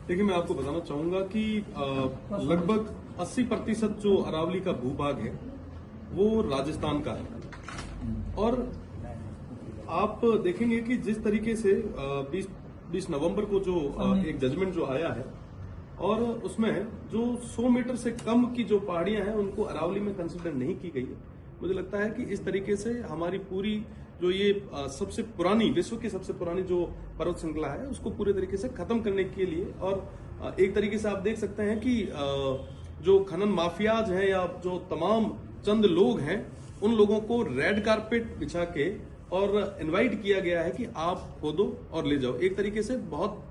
देखिए, मैं आपको बताना चाहूंगा कि लगभग 80% जो अरावली का भूभाग है वो राजस्थान का है। और आप देखेंगे कि जिस तरीके से 20 नवंबर को जो एक जजमेंट जो आया है, और उसमें जो 100 मीटर से कम की जो पहाड़ियां हैं उनको अरावली में कंसिडर नहीं की गई है। मुझे लगता है कि इस तरीके से हमारी पूरी जो ये सबसे पुरानी, विश्व की सबसे पुरानी जो पर्वत श्रृंखला है उसको पूरे तरीके से खत्म करने के लिए, और एक तरीके से आप देख सकते हैं कि जो खनन माफियाज हैं या जो तमाम चंद लोग हैं उन लोगों को रेड कारपेट बिछा के और इनवाइट किया गया है कि आप खोदो और ले जाओ। एक तरीके से बहुत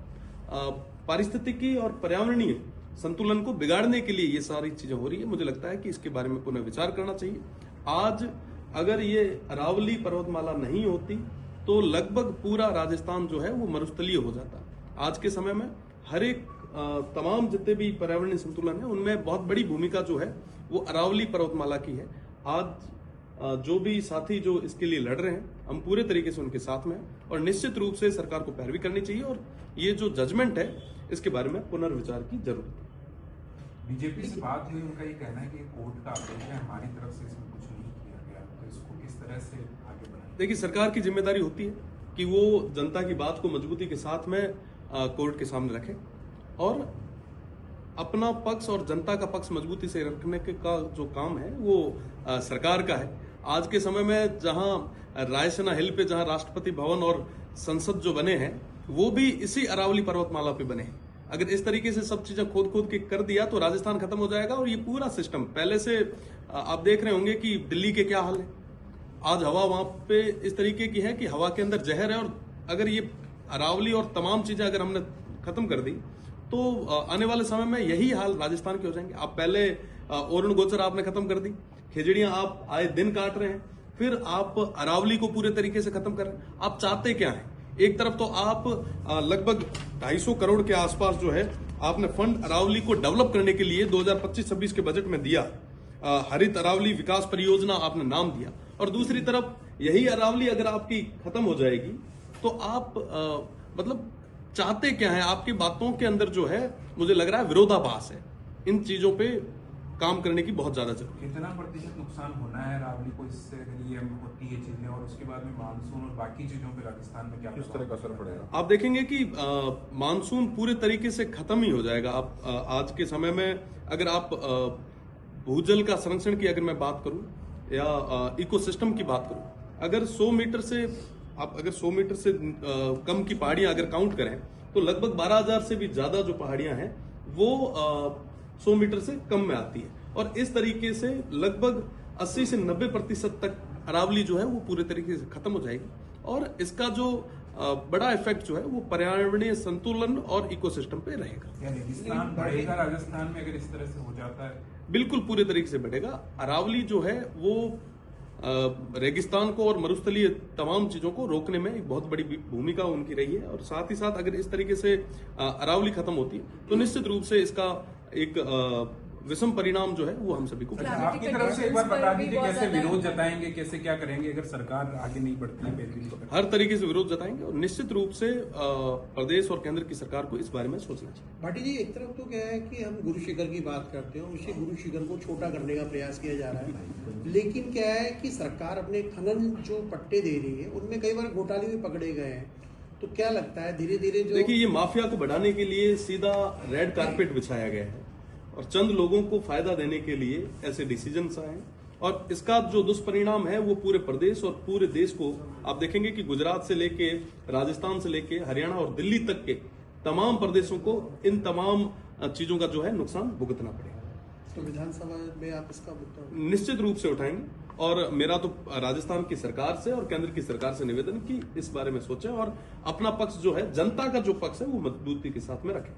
पारिस्थितिकी और पर्यावरणीय संतुलन को बिगाड़ने के लिए ये सारी चीजें हो रही है। मुझे लगता है कि इसके बारे में पुनः विचार करना चाहिए। आज अगर ये अरावली पर्वतमाला नहीं होती तो लगभग पूरा राजस्थान जो है वो मरुस्थलीय हो जाता। आज के समय में हर एक तमाम जितने भी पर्यावरणीय संतुलन है उनमें बहुत बड़ी भूमिका जो है वो अरावली पर्वतमाला की है। आज जो भी साथी जो इसके लिए लड़ रहे हैं हम पूरे तरीके से उनके साथ में हैं, और निश्चित रूप से सरकार को पैरवी करनी चाहिए और ये जो जजमेंट है इसके बारे में पुनर्विचार की जरूरत है। बीजेपी से बात हुई, उनका ये कहना है कि कोर्ट का आदेश है, हमारी तरफ से इसमें कुछ नहीं किया गया, तो इसको किस तरह से आगे बढ़ाएं? देखिए, सरकार की जिम्मेदारी होती है कि वो जनता की बात को मजबूती के साथ में कोर्ट के सामने रखे और अपना पक्ष और जनता का पक्ष मजबूती से रखने के का जो काम है वो सरकार का है। आज के समय में जहां रायसेना हिल पे जहां राष्ट्रपति भवन और संसद जो बने हैं वो भी इसी अरावली पर्वतमाला पे बने हैं। अगर इस तरीके से सब चीजें खोद खोद के कर दिया तो राजस्थान खत्म हो जाएगा। और ये पूरा सिस्टम पहले से आप देख रहे होंगे कि दिल्ली के क्या हाल है। आज हवा वहां पे इस तरीके की है कि हवा के अंदर जहर है, और अगर ये अरावली और तमाम चीजें अगर हमने खत्म कर दी तो आने वाले समय में यही हाल राजस्थान के हो जाएंगे। आप पहले ओरण गोचर आपने खत्म कर दी, खिजड़ियां आप आए दिन काट रहे हैं, फिर आप अरावली को पूरे तरीके से खत्म कर रहे हैं। आप चाहते क्या हैं? एक तरफ तो आप लगभग 250 करोड़ के आसपास जो है आपने फंड अरावली को डेवलप करने के लिए 2025-26 के बजट में दिया, हरित अरावली विकास परियोजना आपने नाम दिया, और दूसरी तरफ यही अरावली अगर आपकी खत्म हो जाएगी तो आप मतलब चाहते क्या है? आपकी बातों के अंदर जो है मुझे लग रहा है विरोधाभास है। इन चीजों पे काम करने की बहुत ज्यादा जरूरत है। कितना प्रतिशत नुकसान होना है अरावली को इससे अगर ये होती है चीजें, और उसके बाद में मानसून और बाकी चीजों पे राजस्थान में क्या किस तरह का असर पड़ेगा? आप देखेंगे कि मानसून पूरे तरीके से खत्म ही हो जाएगा। आप आज के समय में अगर आप भूजल का संरक्षण की अगर मैं बात करूं या इकोसिस्टम की बात करूं, अगर 100 मीटर से कम की पहाड़ियां अगर काउंट करें तो लगभग 12,000 से भी ज्यादा जो पहाड़ियां हैं वो 100 मीटर से कम में आती है। और इस तरीके से लगभग 80 से 90% तक अरावली जो है वो पूरे तरीके से खत्म हो जाएगी। और इसका जो बड़ा इफेक्ट जो है वो पर्यावरणीय संतुलन और इकोसिस्टम पे रहेगा। रेगिस्तान बढ़ेगा राजस्थान में अगर इस तरह से हो जाता है? बिल्कुल पूरे तरीके से बढ़ेगा। अरावली जो है वो रेगिस्तान को और मरुस्थलीय तमाम चीजों को रोकने में एक बहुत बड़ी भूमिका उनकी रही है। और साथ ही साथ अगर इस तरीके से अरावली खत्म होती है तो निश्चित रूप से इसका एक विषम परिणाम जो है वो हम सभी को। आपकी तरफ से एक बार बता दीजिए कैसे विरोध जताएंगे, कैसे क्या करेंगे अगर सरकार आगे नहीं बढ़ती है? हर तरीके से विरोध जताएंगे और निश्चित रूप से प्रदेश और केंद्र की सरकार को इस बारे में सोचना चाहिए। भाटी जी, एक तरफ तो क्या है कि हम गुरु शिखर की बात करते हैं, उसी गुरु शिखर को छोटा करने का प्रयास किया जा रहा है, लेकिन क्या है कि सरकार अपने खनन जो पट्टे दे रही है उनमें कई बार घोटाले भी पकड़े गए हैं। तो क्या लगता है धीरे धीरे जो देखिए, ये माफिया को बढ़ाने के लिए सीधा रेड कारपेट बिछाया गया है और चंद लोगों को फायदा देने के लिए ऐसे डिसीजंस आए हैं। और इसका जो दुष्परिणाम है वो पूरे प्रदेश और पूरे देश को, आप देखेंगे कि गुजरात से लेके राजस्थान से लेके हरियाणा और दिल्ली तक के तमाम प्रदेशों को इन तमाम चीजों का जो है नुकसान भुगतना पड़ेगा। तो विधानसभा में आप इसका मुद्दा निश्चित रूप से उठाएंगे और मेरा तो राजस्थान की सरकार से और केंद्र की सरकार से निवेदन कि इस बारे में सोचें और अपना पक्ष जो है, जनता का जो पक्ष है वो मजबूती के साथ में रखें।